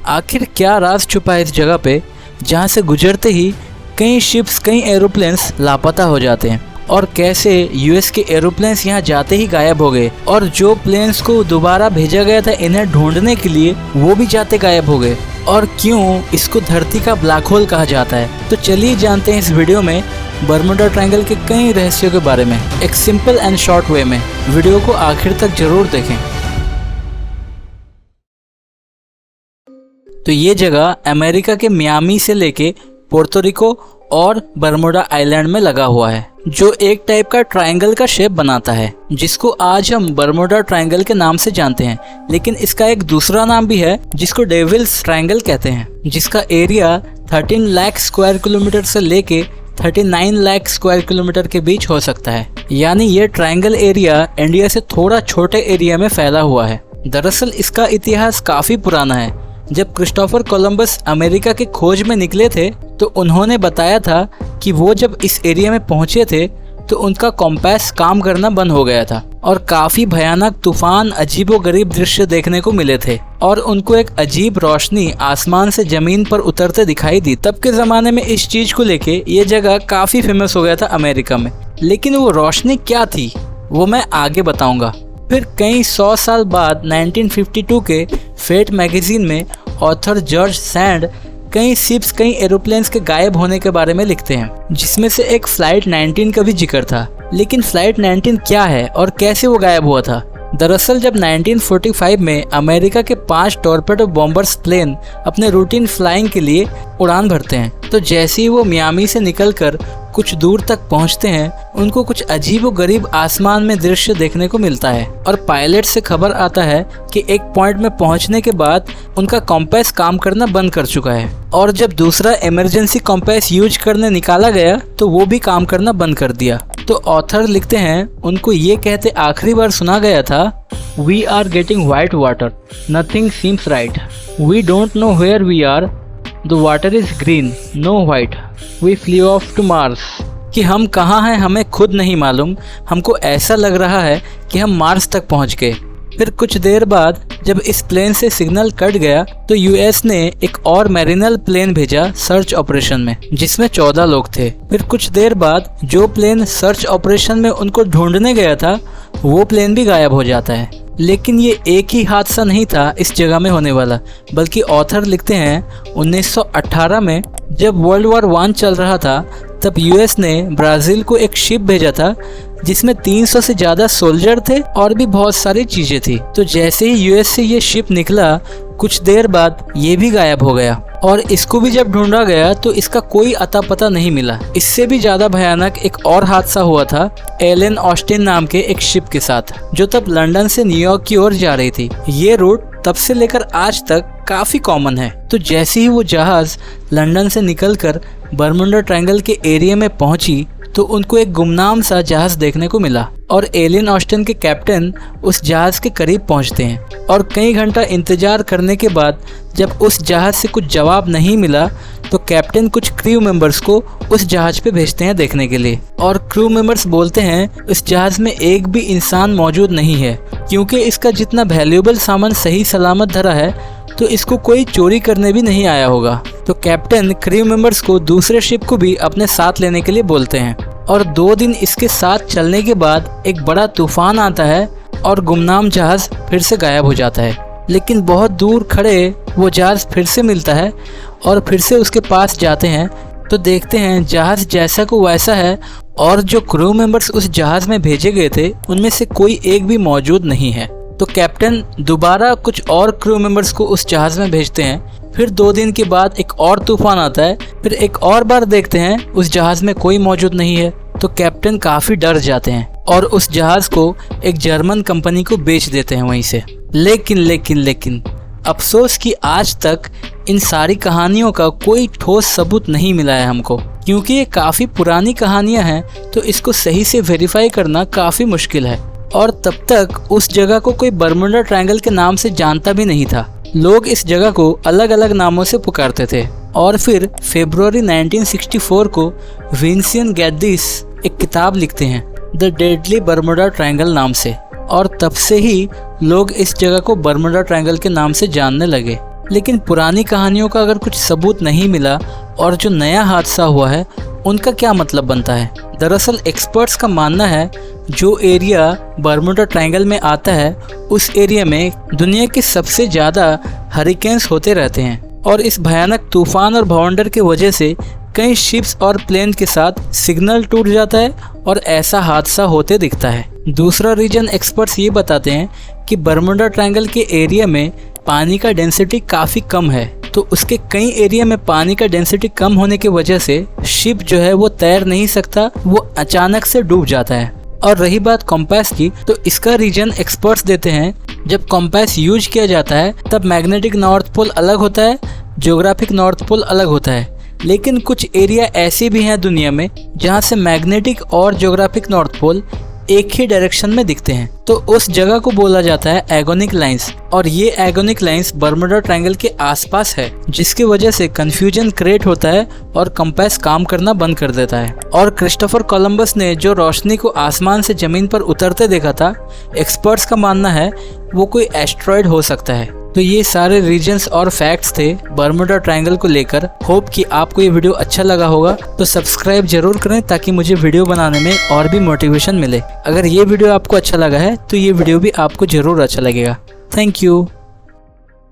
आखिर क्या राज छुपा है इस जगह पे जहाँ से गुजरते ही कई शिप्स, कई एरोप्लेन्स लापता हो जाते हैं, और कैसे यूएस के एरोप्लेन्स यहाँ जाते ही गायब हो गए, और जो प्लेन्स को दोबारा भेजा गया था इन्हें ढूंढने के लिए वो भी जाते गायब हो गए, और क्यों इसको धरती का ब्लैक होल कहा जाता है। तो चलिए जानते हैं इस वीडियो में बर्मुडा ट्रायंगल के कई रहस्यों के बारे में एक सिंपल एंड शॉर्ट वे में। वीडियो को आखिर तक जरूर देखें। तो ये जगह अमेरिका के मियामी से लेके पोर्टो रिको और बर्मुडा आइलैंड में लगा हुआ है, जो एक टाइप का ट्रायंगल का शेप बनाता है, जिसको आज हम बर्मुडा ट्रायंगल के नाम से जानते हैं। लेकिन इसका एक दूसरा नाम भी है जिसको डेविल्स ट्रायंगल कहते हैं, जिसका एरिया 13 लाख स्क्वायर किलोमीटर से लेके 39 लाख स्क्वायर किलोमीटर के बीच हो सकता है। यानी ये ट्रायंगल एरिया इंडिया से थोड़ा छोटे एरिया में फैला हुआ है। दरअसल इसका इतिहास काफी पुराना है। जब क्रिस्टोफर कोलंबस अमेरिका के खोज में निकले थे तो उन्होंने बताया था कि वो जब इस एरिया में पहुंचे थे तो उनका कॉम्पास काम करना बंद हो गया था और काफी भयानक तूफान, अजीबोगरीब दृश्य देखने को मिले थे, और उनको एक अजीब रोशनी आसमान से जमीन पर उतरते दिखाई दी। तब के जमाने में इस चीज को लेके ये जगह काफी फेमस हो गया था अमेरिका में। लेकिन वो रोशनी क्या थी वो मैं आगे बताऊंगा। फिर कई 100 साल बाद 1952 के फेट मैगजीन में ऑथर जॉर्ज सैंड कई शिप्स, कई एरोप्लेन्स के गायब होने के बारे में लिखते हैं, जिसमें से एक फ्लाइट 19 का भी जिक्र था। लेकिन फ्लाइट 19 क्या है और कैसे वो गायब हुआ था? दरअसल जब 1945 में अमेरिका के 5 टॉर्पेडो बॉम्बर्स प्लेन अपने रूटीन फ्लाइंग के लिए उड़ान भरते हैं, तो जैसे ही वो मियामी से निकलकर कुछ दूर तक पहुंचते हैं, उनको कुछ अजीबोगरीब आसमान में दृश्य देखने को मिलता है, और पायलट से खबर आता है कि एक पॉइंट में पहुंचने के बाद उनका कॉम्पास काम करना बंद कर चुका है, और जब दूसरा इमरजेंसी कॉम्पास यूज करने निकाला गया तो वो भी काम करना बंद कर दिया। तो ऑथर लिखते हैं, उनको ये कहते आखिरी बार सुना गया था, we are getting white water, nothing seems right, we don't know where we are, the water is green, no white, we flee off to Mars. कि हम कहाँ हैं हमें खुद नहीं मालूम, हमको ऐसा लग रहा है कि हम मार्स तक पहुँच गए। फिर कुछ देर बाद जब इस प्लेन से सिग्नल कट गया तो यूएस ने एक और मैरिनल प्लेन भेजा सर्च ऑपरेशन में, जिसमें 14 लोग थे। फिर कुछ देर बाद जो प्लेन सर्च ऑपरेशन में उनको ढूंढने गया था वो प्लेन भी गायब हो जाता है। लेकिन ये एक ही हादसा नहीं था इस जगह में होने वाला, बल्कि ऑथर लिखते हैं 1918 में जब वर्ल्ड वॉर 1 चल रहा था तब यूएस ने ब्राज़ील को एक शिप भेजा था जिसमें 300 से ज़्यादा सोल्जर थे और भी बहुत सारी चीज़ें थी। तो जैसे ही यूएस से ये शिप निकला कुछ देर बाद ये भी गायब हो गया, और इसको भी जब ढूंढा गया तो इसका कोई अता पता नहीं मिला। इससे भी ज़्यादा भयानक एक और हादसा हुआ था एलन ऑस्टिन नाम के एक शिप के साथ, जो तब लंदन से न्यूयॉर्क की ओर जा रही थी। ये रूट तब से लेकर आज तक काफ़ी कॉमन है। तो जैसे ही वो जहाज़ लंदन से निकलकर बर्मुडा ट्रायंगल के एरिया में पहुंची तो उनको एक गुमनाम सा जहाज देखने को मिला, और एलन ऑस्टिन के कैप्टन उस जहाज के करीब पहुंचते हैं, और कई घंटा इंतजार करने के बाद जब उस जहाज से कुछ जवाब नहीं मिला तो कैप्टन कुछ क्रू मेंबर्स को उस जहाज पे भेजते हैं देखने के लिए। और क्रू मेंबर्स बोलते हैं इस जहाज में एक भी इंसान मौजूद नहीं है, क्योंकि इसका जितना वैल्यूएबल सामान सही सलामत धरा है तो इसको कोई चोरी करने भी नहीं आया होगा। तो कैप्टन क्रू मेंबर्स को दूसरे शिप को भी अपने साथ लेने के लिए बोलते हैं, और 2 दिन इसके साथ चलने के बाद एक बड़ा तूफान आता है और गुमनाम जहाज फिर से गायब हो जाता है। लेकिन बहुत दूर खड़े वो जहाज फिर से मिलता है, और फिर से उसके पास जाते हैं तो देखते हैं जहाज जैसा को वैसा है, और जो क्रू मेंबर्स उस जहाज में भेजे गए थे उनमें से कोई एक भी मौजूद नहीं है। तो कैप्टन दोबारा कुछ और क्रू मेंबर्स को उस जहाज में भेजते हैं। फिर 2 दिन के बाद एक और तूफान आता है, फिर एक और बार देखते हैं उस जहाज में कोई मौजूद नहीं है। तो कैप्टन काफ़ी डर जाते हैं और उस जहाज को एक जर्मन कंपनी को बेच देते हैं वहीं से। लेकिन अफसोस कि आज तक इन सारी कहानियों का कोई ठोस सबूत नहीं मिला है हमको, क्योंकि ये काफ़ी पुरानी कहानियाँ हैं तो इसको सही से वेरीफाई करना काफ़ी मुश्किल है। और तब तक उस जगह को कोई बर्मुडा ट्रायंगल के नाम से जानता भी नहीं था। लोग इस जगह को अलग अलग नामों से पुकारते थे, और फिर फरवरी 1964 को विंसियन गैडिस एक किताब लिखते हैं द डेडली बर्मुडा ट्रायंगल नाम से, और तब से ही लोग इस जगह को बर्मुडा ट्रायंगल के नाम से जानने लगे। लेकिन पुरानी कहानियों का अगर कुछ सबूत नहीं मिला और जो नया हादसा हुआ है उनका क्या मतलब बनता है? दरअसल एक्सपर्ट्स का मानना है जो एरिया बर्मुडा ट्रायंगल में आता है उस एरिया में दुनिया के सबसे ज़्यादा हरिकेन्स होते रहते हैं और इस भयानक तूफान और भवंडर की वजह से कई शिप्स और प्लेन के साथ सिग्नल टूट जाता है और ऐसा हादसा होते दिखता है। दूसरा रीजन एक्सपर्ट्स ये बताते हैं कि बर्मुडा ट्रायंगल के एरिया में पानी का डेंसिटी काफ़ी कम है, तो उसके कई एरिया में पानी का डेंसिटी कम होने की वजह से शिप जो है वो तैर नहीं सकता, वो अचानक से डूब जाता है। और रही बात कॉम्पास की, तो इसका रीजन एक्सपर्ट्स देते हैं जब कॉम्पास यूज किया जाता है तब मैग्नेटिक नॉर्थ पोल अलग होता है, ज्योग्राफिक नॉर्थ पोल अलग होता है, लेकिन कुछ एरिया ऐसे भी हैं दुनिया में जहां से मैग्नेटिक और ज्योग्राफिक नॉर्थ पोल एक ही डायरेक्शन में दिखते हैं, तो उस जगह को बोला जाता है एगोनिक लाइंस। और ये एगोनिक लाइंस बर्मुडा ट्रायंगल के आसपास है, जिसकी वजह से कंफ्यूजन क्रिएट होता है और कंपास काम करना बंद कर देता है। और क्रिस्टोफर कोलंबस ने जो रोशनी को आसमान से जमीन पर उतरते देखा था, एक्सपर्ट्स का मानना है वो कोई एस्ट्रॉयड हो सकता है। तो ये सारे रीजन्स और फैक्ट्स थे बर्मुडा ट्रायंगल को लेकर। होप कि आपको ये वीडियो अच्छा लगा होगा, तो सब्सक्राइब जरूर करें ताकि मुझे वीडियो बनाने में और भी मोटिवेशन मिले। अगर ये वीडियो आपको अच्छा लगा है तो ये वीडियो भी आपको जरूर अच्छा लगेगा। Thank you.